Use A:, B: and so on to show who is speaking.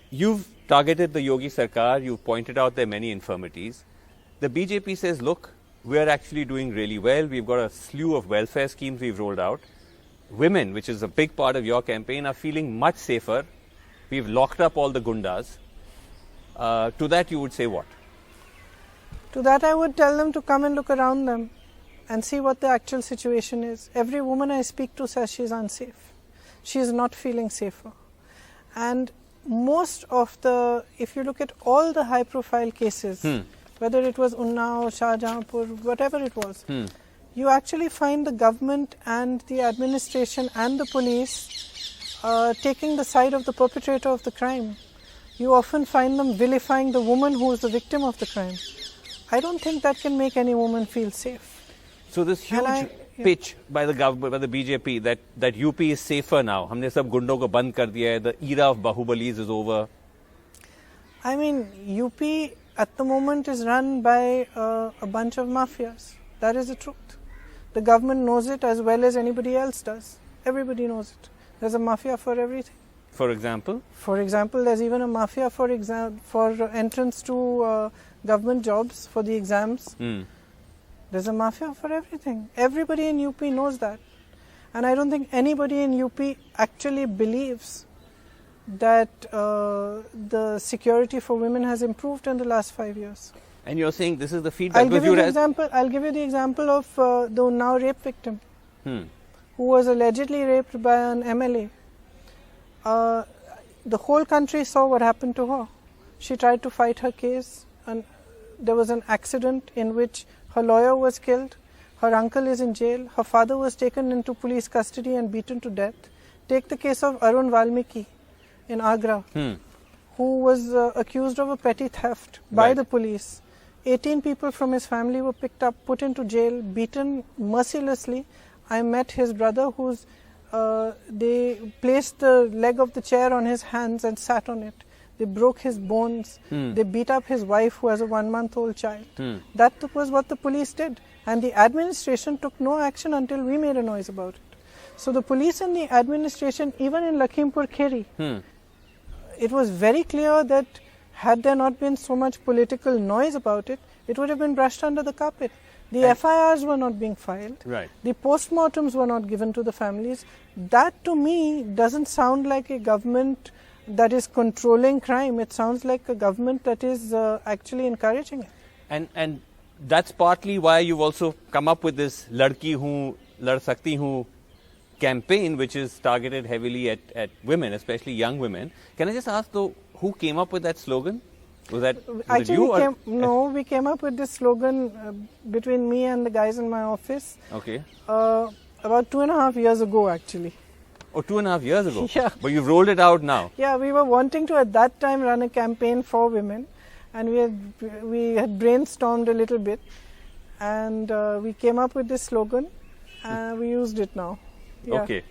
A: You've targeted the Yogi Sarkar, you've pointed out there are many infirmities. The BJP says, look, we're actually doing really well. We've got a slew of welfare schemes we've rolled out. Women, which is a big part of your campaign, are feeling much safer. We've locked up all the gundas. To that you would say what?
B: To that I would tell them to come and look around them and see what the actual situation is. Every woman I speak to says she's unsafe. She is not feeling safer. And most of the, if you look at all the high profile cases, whether it was Unnao, Shahjahanpur, whatever it was, you actually find the government and the administration and the police taking the side of the perpetrator of the crime. You often find them vilifying the woman who is the victim of the crime. I don't think that can make any woman feel safe.
A: So this huge pitch by the government, by the BJP, that UP is safer now. हमने सब गुंडों को बंद कर दिया है. The era of Bahubalis is over.
B: I mean, UP at the moment is run by a bunch of mafias. That is the truth. The government knows it as well as anybody else does. Everybody knows it. There's a mafia for everything.
A: For example?
B: For example, there's even a mafia for entrance to government jobs, for the exams. There's a mafia for everything. Everybody in UP knows that. And I don't think anybody in UP actually believes that the security for women has improved in the last 5 years.
A: And you're saying this is the feedback?
B: I'll give you the example of the now rape victim who was allegedly raped by an MLA. The whole country saw what happened to her. She tried to fight her case, and there was an accident in which her lawyer was killed, her uncle is in jail, her father was taken into police custody and beaten to death. Take the case of Arun Valmiki in Agra, who was accused of a petty theft by the police. 18 people from his family were picked up, put into jail, beaten mercilessly. I met his brother they placed the leg of the chair on his hands and sat on it. They broke his bones. They beat up his wife who has a 1-month-old child. That was what the police did. And the administration took no action until we made a noise about it. So the police and the administration, even in Lakhimpur Kheri, it was very clear that had there not been so much political noise about it, it would have been brushed under the carpet. The FIRs were not being filed. The postmortems were not given to the families. That to me doesn't sound like a government that is controlling crime. It sounds like a government that is actually encouraging it.
A: And that's partly why you've also come up with this Ladki Hu, Lad Sakti Hu campaign, which is targeted heavily at women, especially young women. Can I just ask though, who came up with that slogan? Was it you?
B: We came up with this slogan between me and the guys in my office.
A: Okay.
B: About 2.5 years ago, actually.
A: Oh, 2.5 years ago?
B: Yeah.
A: But you've rolled it out now.
B: Yeah, we were wanting to at that time run a campaign for women, and we had brainstormed a little bit, and we came up with this slogan, and we used it now. Yeah.
A: Okay.